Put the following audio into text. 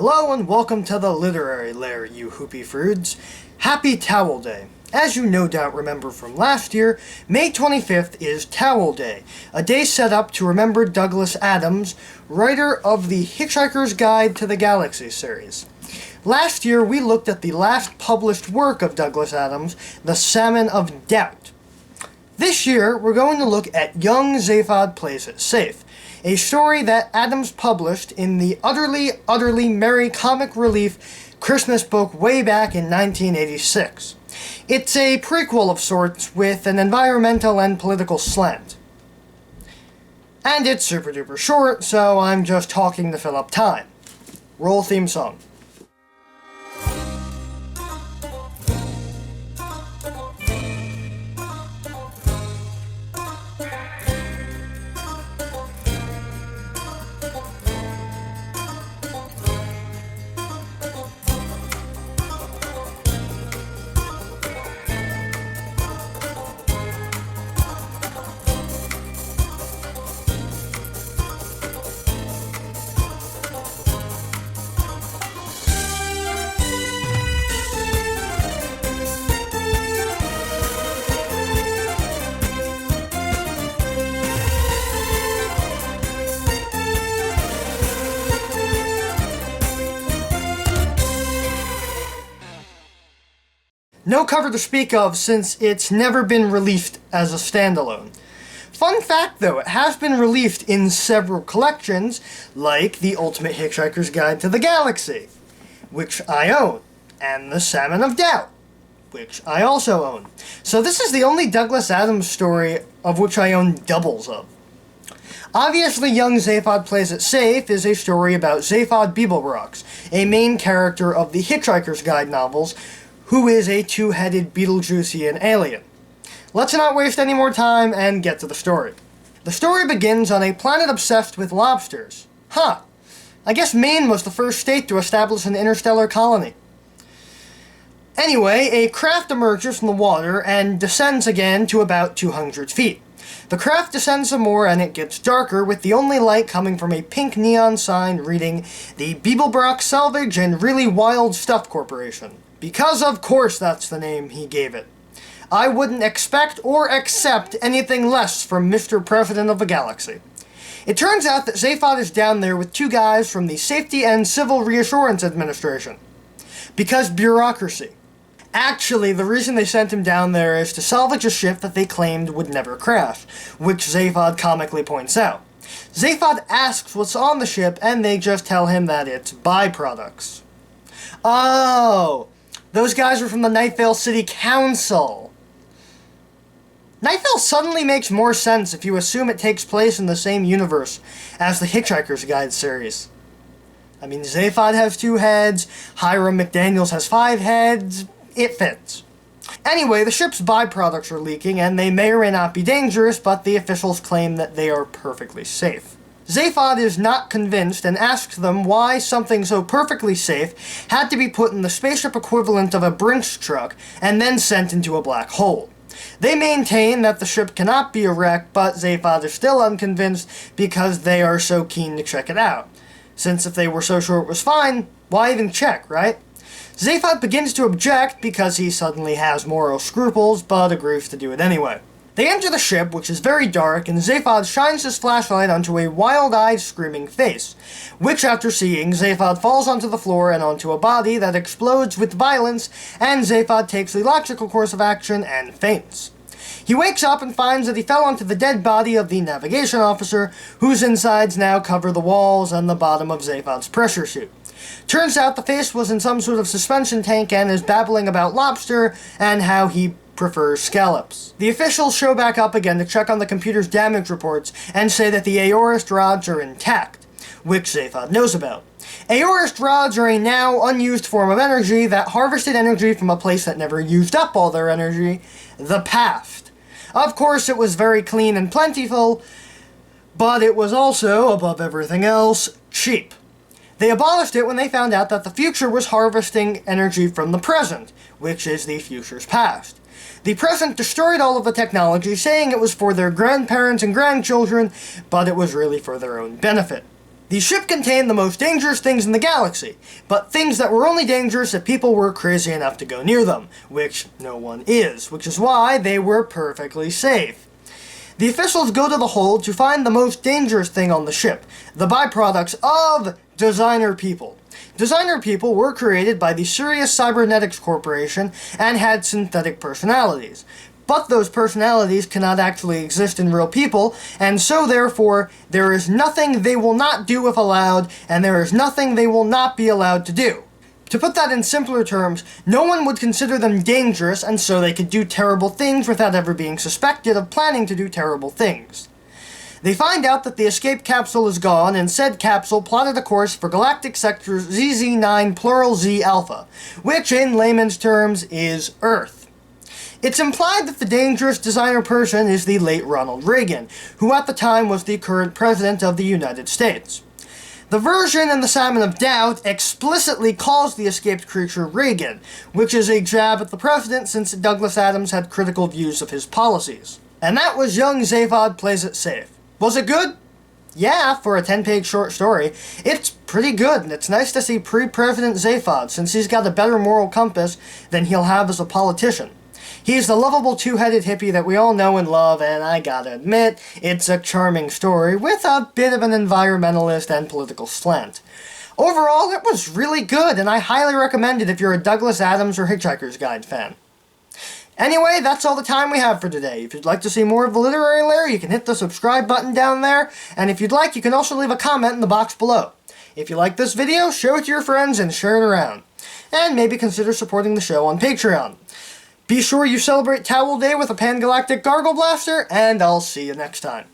Hello and welcome to the Literary Lair, you hoopy froods. Happy Towel Day. As you no doubt remember from last year, May 25th is Towel Day, a day set up to remember Douglas Adams, writer of the Hitchhiker's Guide to the Galaxy series. Last year, we looked at the last published work of Douglas Adams, The Salmon of Doubt. This year, we're going to look at Young Zaphod Plays It Safe, a story that Adams published in the utterly merry comic relief Christmas book way back in 1986. It's a prequel of sorts with an environmental and political slant. And it's super duper short, so I'm just talking to fill up time. Roll theme song. No cover to speak of since it's never been released as a standalone. Fun fact though, it has been released in several collections, like The Ultimate Hitchhiker's Guide to the Galaxy, which I own, and The Salmon of Doubt, which I also own. So this is the only Douglas Adams story of which I own doubles of. Obviously, Young Zaphod Plays It Safe is a story about Zaphod Beeblebrox, a main character of the Hitchhiker's Guide novels, who is a two-headed Beetlejuicean alien. Let's not waste any more time and get to the story. The story begins on a planet obsessed with lobsters. I guess Maine was the first state to establish an interstellar colony. Anyway, a craft emerges from the water and descends again to about 200 feet. The craft descends some more and it gets darker, with the only light coming from a pink neon sign reading, "The Beeblebrox Salvage and Really Wild Stuff Corporation." Because of course that's the name he gave it. I wouldn't expect or accept anything less from Mr. President of the Galaxy. It turns out that Zaphod is down there with two guys from the Safety and Civil Reassurance Administration. Because bureaucracy. Actually, the reason they sent him down there is to salvage a ship that they claimed would never crash, which Zaphod comically points out. Zaphod asks what's on the ship, and they just tell him that it's byproducts. Oh, those guys are from the Night Vale City Council. Night Vale suddenly makes more sense if you assume it takes place in the same universe as the Hitchhiker's Guide series. I mean, Zaphod has 2 heads, Hiram McDaniels has 5 heads, it fits. Anyway, the ship's byproducts are leaking, and they may or may not be dangerous, but the officials claim that they are perfectly safe. Zaphod is not convinced and asks them why something so perfectly safe had to be put in the spaceship equivalent of a Brinks truck and then sent into a black hole. They maintain that the ship cannot be a wreck, but Zaphod is still unconvinced because they are so keen to check it out. Since if they were so sure it was fine, why even check, right? Zaphod begins to object because he suddenly has moral scruples, but agrees to do it anyway. They enter the ship, which is very dark, and Zaphod shines his flashlight onto a wild-eyed screaming face, which after seeing, Zaphod falls onto the floor and onto a body that explodes with violence, and Zaphod takes the logical course of action and faints. He wakes up and finds that he fell onto the dead body of the navigation officer, whose insides now cover the walls and the bottom of Zaphod's pressure suit. Turns out the face was in some sort of suspension tank and is babbling about lobster and how he prefers scallops. The officials show back up again to check on the computer's damage reports and say that the aorist rods are intact, which Zaphod knows about. Aorist rods are a now unused form of energy that harvested energy from a place that never used up all their energy, the past. Of course, it was very clean and plentiful, but it was also, above everything else, cheap. They abolished it when they found out that the future was harvesting energy from the present, which is the future's past. The present destroyed all of the technology, saying it was for their grandparents and grandchildren, but it was really for their own benefit. The ship contained the most dangerous things in the galaxy, but things that were only dangerous if people were crazy enough to go near them, which no one is, which is why they were perfectly safe. The officials go to the hold to find the most dangerous thing on the ship, the byproducts of designer people. Designer people were created by the Sirius Cybernetics Corporation and had synthetic personalities. But those personalities cannot actually exist in real people, and so therefore, there is nothing they will not do if allowed, and there is nothing they will not be allowed to do. To put that in simpler terms, no one would consider them dangerous, and so they could do terrible things without ever being suspected of planning to do terrible things. They find out that the escape capsule is gone, and said capsule plotted a course for Galactic Sector ZZ9 plural Z Alpha, which in layman's terms is Earth. It's implied that the dangerous designer person is the late Ronald Reagan, who at the time was the current president of the United States. The version in the Salmon of Doubt explicitly calls the escaped creature Reagan, which is a jab at the president since Douglas Adams had critical views of his policies. And that was young Zaphod Plays It Safe. Was it good? Yeah, for a 10-page short story, it's pretty good, and it's nice to see pre-President Zaphod, since he's got a better moral compass than he'll have as a politician. He's the lovable two-headed hippie that we all know and love, and I gotta admit, it's a charming story with a bit of an environmentalist and political slant. Overall, it was really good, and I highly recommend it if you're a Douglas Adams or Hitchhiker's Guide fan. Anyway, that's all the time we have for today. If you'd like to see more of the Literary Lair, you can hit the subscribe button down there, and if you'd like, you can also leave a comment in the box below. If you like this video, show it to your friends and share it around. And maybe consider supporting the show on Patreon. Be sure you celebrate Towel Day with a Pan-Galactic Gargle Blaster, and I'll see you next time.